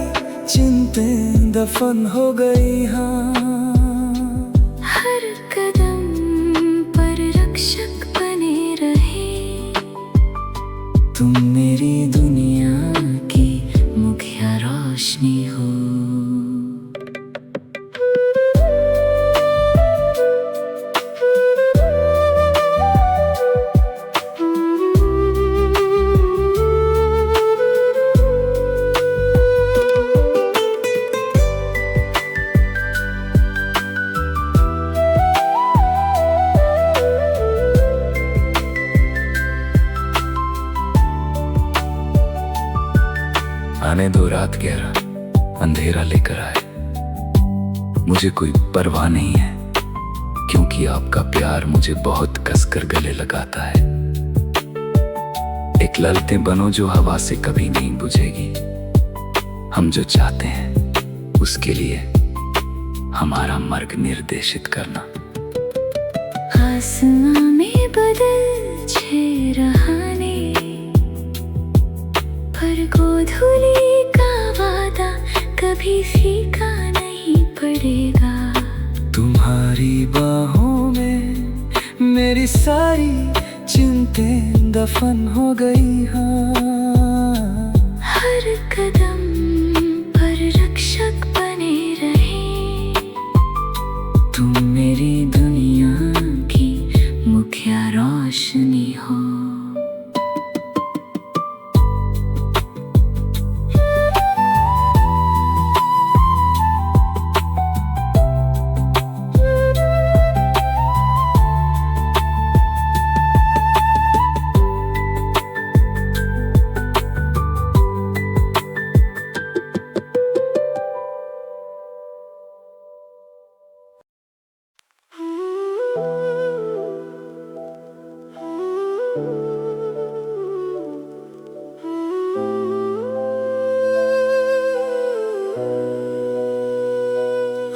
चिंतें दफन हो गई। हाँ, हर कदम पर रक्षक बने रहे। तुम मेरी दुनिया की मुखिया रोशनी हो। आने दो रात गहरा अंधेरा लेकर आए, मुझे कोई परवाह नहीं है, क्योंकि आपका प्यार मुझे बहुत कसकर गले लगाता है। एक ललतें बनो जो हवा से कभी नहीं बुझेगी। हम जो चाहते हैं उसके लिए हमारा मार्ग निर्देशित करना। आसमां में बदल छे रहाने, पर गोधूली का वादा कभी फीका नहीं पड़ेगा। तुम्हारी बाहों में मेरी सारी चिंतें दफन हो गई। हाँ, हर कदम पर रक्षक बने रहे। तुम मेरी दुनिया की मुखिया रोशनी हो।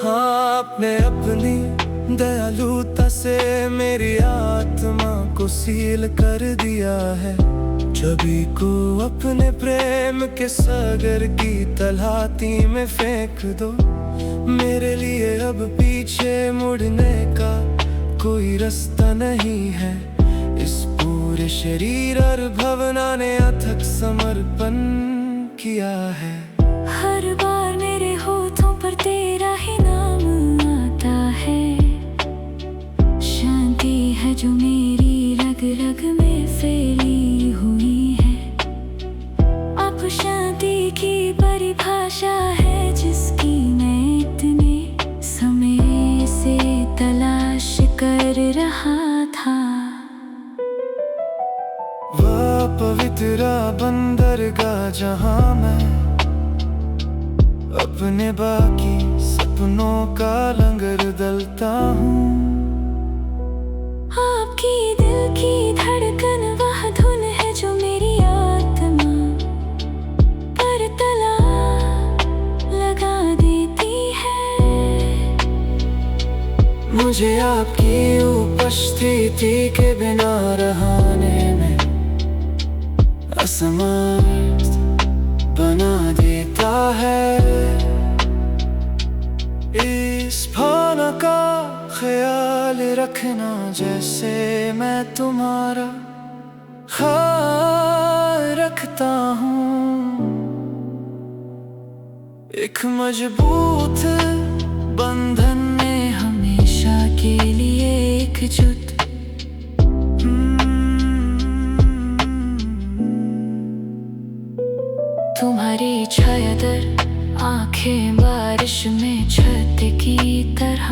हाँ, आपने अपनी दयालुता से मेरी आत्मा को सील कर दिया है। सभी को अपने प्रेम के सागर की तलहटी में फेंक दो। मेरे लिए अब पीछे मुड़ने का कोई रास्ता नहीं है। इस पूरे शरीर और भावना ने अथक समर्पण किया है। हर बार मेरे होठों पर तेरा ही नाम आता है। शांति है जो मेरी रग रग में फैली हुई है। अब शांति की परिभाषा है जिसकी मैं इतने समय से तलाश कर रहा था। वह पवित्र बंदरगाह जहां मैं अपने बाकी सपनों का लंगर दलता हूँ। आपकी दिल की धड़कन वह धुन है जो मेरी आत्मा पर तला लगा देती है। मुझे आपकी उपस्थिति के बिना रहने में असमर्थ बना देता है। इस भावना का ख्याल रखना जैसे मैं तुम्हारा ख्याल रखता हूँ। एक मजबूत बंधन में हमेशा के लिए एकजुट। तुम्हारी छायादार आंखें बारिश में छत की तरह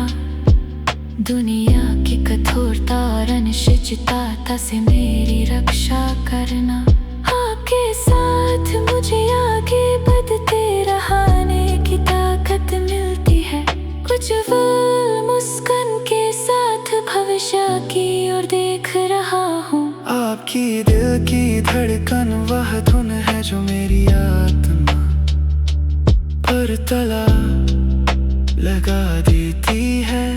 दुनिया की कठोरता और अनिश्चितता से मेरी रक्षा करना। आपके साथ मुझे आगे बढ़ते रहने की ताकत मिलती है। उज्ज्वल मुस्कान के साथ भविष्य दिशा की ओर देख रहा हूँ। आपकी दिल की धड़कन वह धुन है जो मेरी आत्मा पर तला लगा देती है।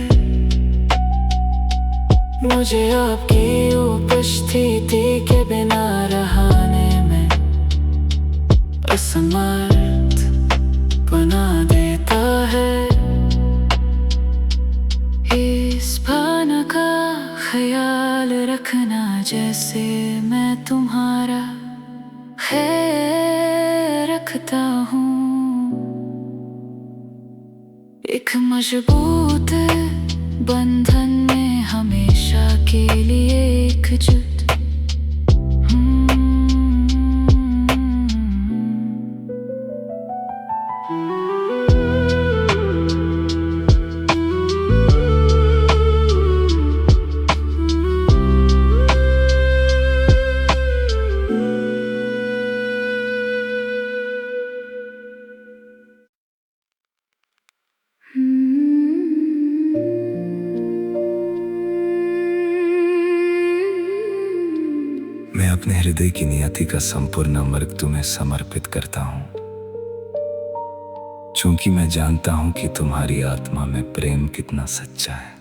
मुझे आपकी उपस्थिति के बिना रहने में असमर्थ बना देता है। इस भावना का ख्याल रखना जैसे मैं तुम्हारा ख्याल रखता हूँ। एक मजबूत बंधन में हमेशा के लिए एकजुट। मैं अपने हृदय की नियति का संपूर्ण अमृत तुम्हें समर्पित करता हूँ, क्योंकि मैं जानता हूँ कि तुम्हारी आत्मा में प्रेम कितना सच्चा है।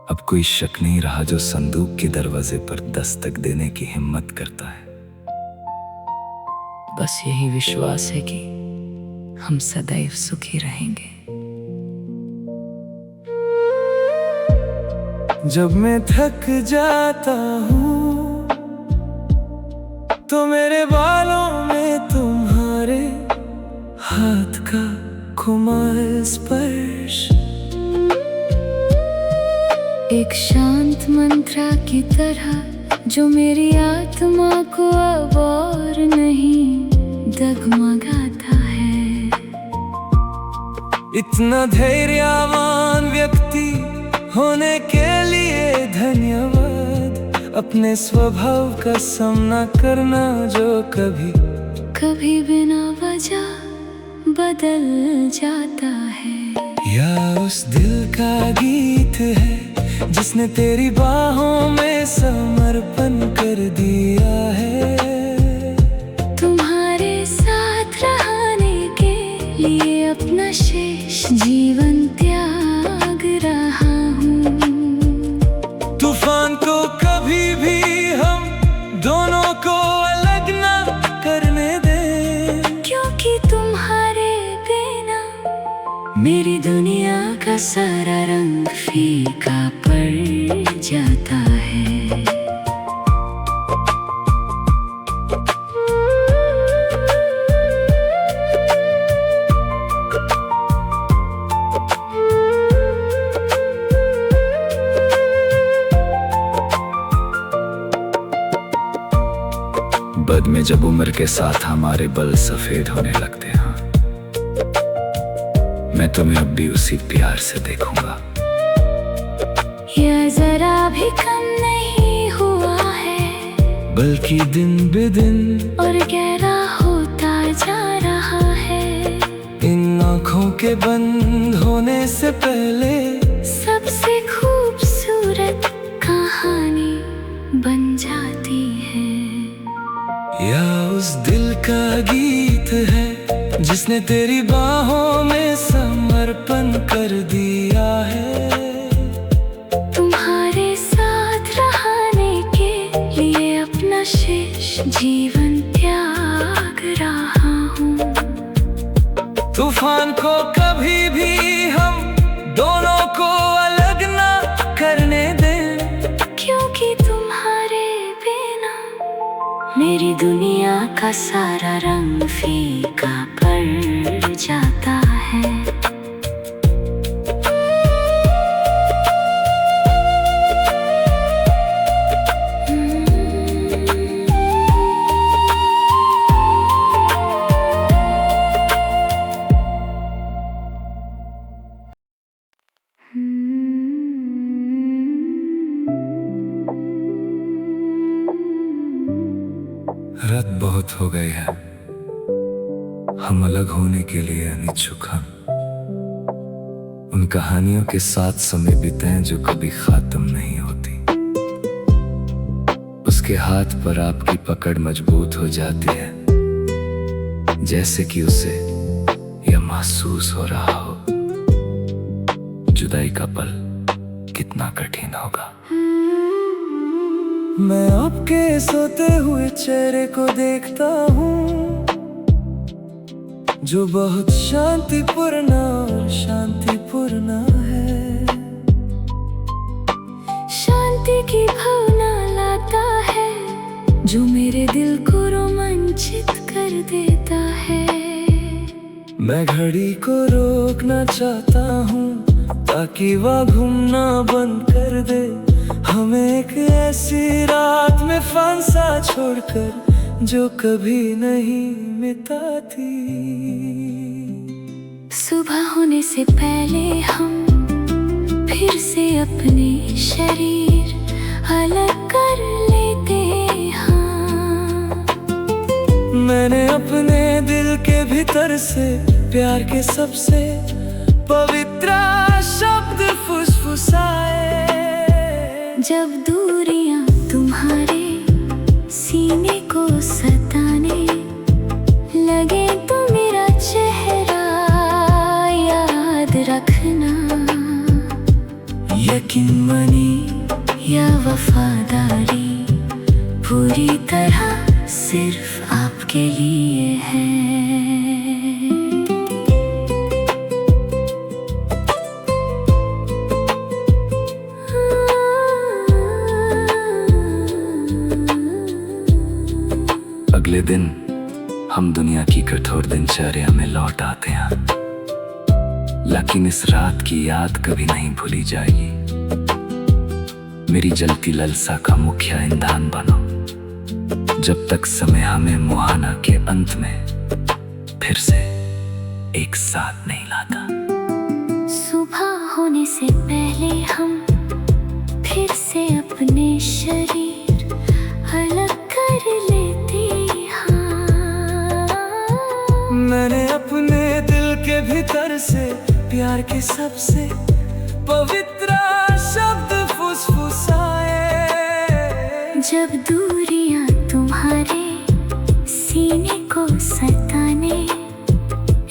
अब कोई शक नहीं रहा जो संदूक के दरवाजे पर दस्तक देने की हिम्मत करता है। बस यही विश्वास है कि हम सदैव सुखी रहेंगे। जब मैं थक जाता हूँ तो मेरे बालों में तुम्हारे हाथ का कोमल स्पर्श एक शांत मंत्र की तरह जो मेरी आत्मा को अब और नहीं डगमगाता है। इतना धैर्यवान व्यक्ति होने के लिए धन्यवाद। अपने स्वभाव का सामना करना जो कभी बिना वजह बदल जाता है। या उस दिल का गीत है जिसने तेरी बाहों में समर्पण कर दिया है। तुम्हारे साथ रहने के लिए अपना शेष जीवन त्याग रहा हूँ। तूफान को कभी भी हम दोनों को अलग ना करने दे, क्योंकि तुम्हारे बिना मेरी दुनिया का सारा रंग फीका पड़ जाता है। बद में जब उम्र के साथ हमारे बल सफेद होने लगते हैं, मैं तुम्हें अब भी उसी प्यार से देखूंगा। यह जरा भी कम नहीं हुआ है, बल्कि दिन बेदिन और गहरा होता जा रहा है। इन आँखों के बंद होने से पहले सबसे खूबसूरत कहानी बन जाती है। या उस दिल का गीत है जिसने तेरी बाहों में समर्पण कर दिया है। तुम्हारे साथ रहने के लिए अपना शेष जीवन त्याग रहा हूँ। तूफान को कभी भी हम दोनों को अलग ना करने दें, क्योंकि तुम्हारे बिना मेरी दुनिया का सारा रंग फीका पड़ जाता है। रात बहुत हो गई है, हम अलग होने के लिए अनिच्छुक हैं। उन कहानियों के साथ समय बिताएं जो कभी खत्म नहीं होती। उसके हाथ पर आपकी पकड़ मजबूत हो जाती है, जैसे कि उसे यह महसूस हो रहा हो जुदाई का पल कितना कठिन होगा। मैं आपके सोते हुए चेहरे को देखता हूँ, जो बहुत शांतिपूर्ण है। शांति की भावना लाता है, जो मेरे दिल को रोमांचित कर देता है। मैं घड़ी को रोकना चाहता हूँ, ताकि वह घूमना बंद कर दे, हमें एक ऐसी रात में फांसा छोड़कर जो कभी नहीं मिटाती। सुबह होने से पहले हम फिर से अपने शरीर अलग कर लेते हैं। मैंने अपने दिल के भीतर से प्यार के सबसे पवित्र शब्द फुसफुसाए। जब दूरियां तुम्हारे सीने को सताने लगे तो मेरा चेहरा याद रखना। यकीन मानी या वफादारी पूरी तरह सिर्फ आपके लिए है। अगले दिन हम दुनिया की कठोर दिनचर्या में लौट आते हैं, लेकिन इस रात की याद कभी नहीं भूली जाएगी। मेरी जलती लालसा का मुख्य ईंधन बनो, जब तक समय हमें मुहाना के अंत में फिर से एक साथ नहीं लाता। सुबह होने से पहले हम फिर से अपने शरीर अलग कर लेते हैं। मैंने अपने दिल के भीतर से प्यार के सबसे पवित्र शब्द फुसफुसाए। जब दूरियां तुम्हारे सीने को सताने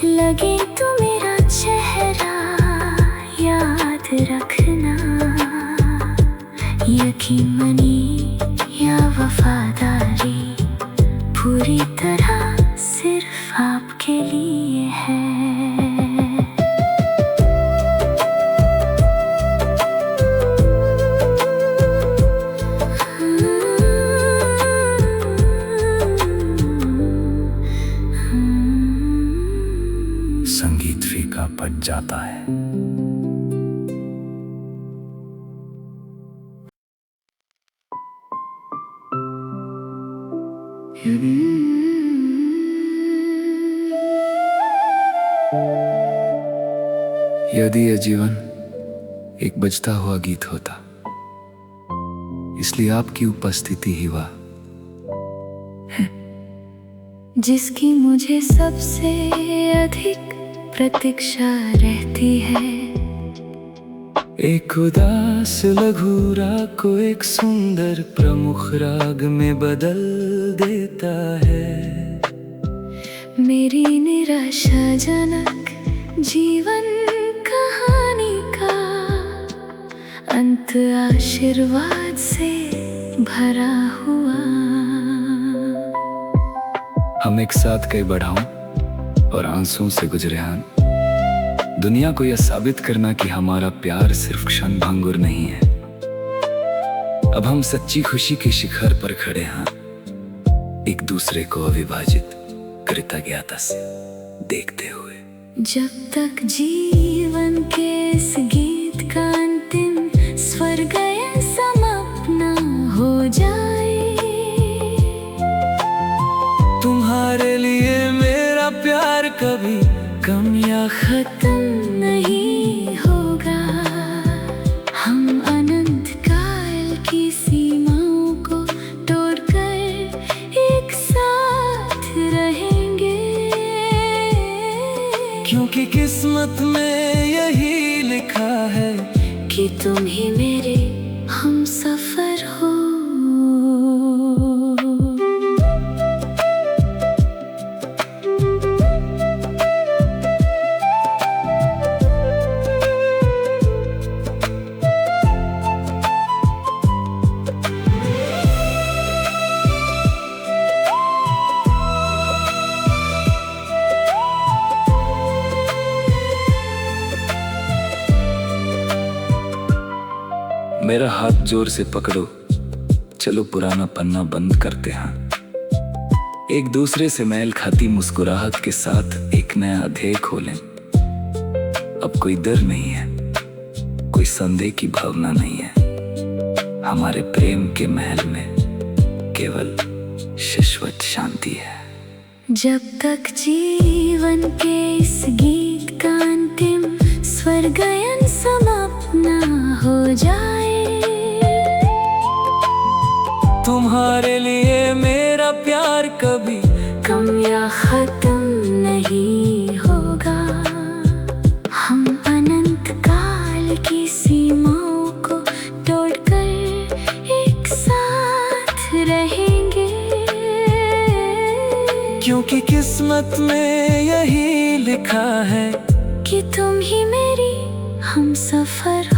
लगे तो मेरा चेहरा याद रखना। यकीन मानी या वफादारी पूरी तरह सिर्फ आपके लिए है। संगीत फीका पड़ जाता है। यदि यह जीवन एक बजता हुआ गीत होता, इसलिए आपकी उपस्थिति ही वह जिसकी मुझे सबसे अधिक प्रतीक्षा रहती है। एक उदास लघु राग को एक सुंदर प्रमुख राग में बदल देता है। मेरी निराशाजनक जीवन कहानी का अंत आशीर्वाद से भरा हुआ। हम एक साथ कई बढ़ाओं और आंसुओं से गुजरे हैं, दुनिया को यह साबित करना कि हमारा प्यार सिर्फ क्षण भंगुर नहीं है। अब हम सच्ची खुशी के शिखर पर खड़े हैं, एक दूसरे को अविभाजित कृतज्ञता से देखते हुए। जब तक जीवन के इस गीत का अंतिम स्वर गया समाप्त न हो जाए, तुम्हारे लिए मेरा प्यार कभी कम या खत्म नहीं होगा। हम अनंत काल की सीमाओं को तोड़कर एक साथ रहेंगे, क्योंकि किस्मत में लिखा है कि तुम ही मेरे हम सफर हो। मेरा हाथ जोर से पकड़ो, चलो पुराना पन्ना बंद करते हैं। एक दूसरे से मेल खाती मुस्कुराहट के साथ एक नया अध्याय खोलें। अब कोई डर नहीं है, कोई संदेह की भावना नहीं है। हमारे प्रेम के महल में केवल शाश्वत शांति है। जब तक जीवन के इस गीत का अंतिम स्वर गायन समाप्त ना हो जाए, तुम्हारे लिए मेरा प्यार कभी कम या खत्म नहीं होगा। हम अनंत काल की सीमाओं को तोड़कर एक साथ रहेंगे, क्योंकि किस्मत में यही लिखा है कि तुम ही मेरी हम सफर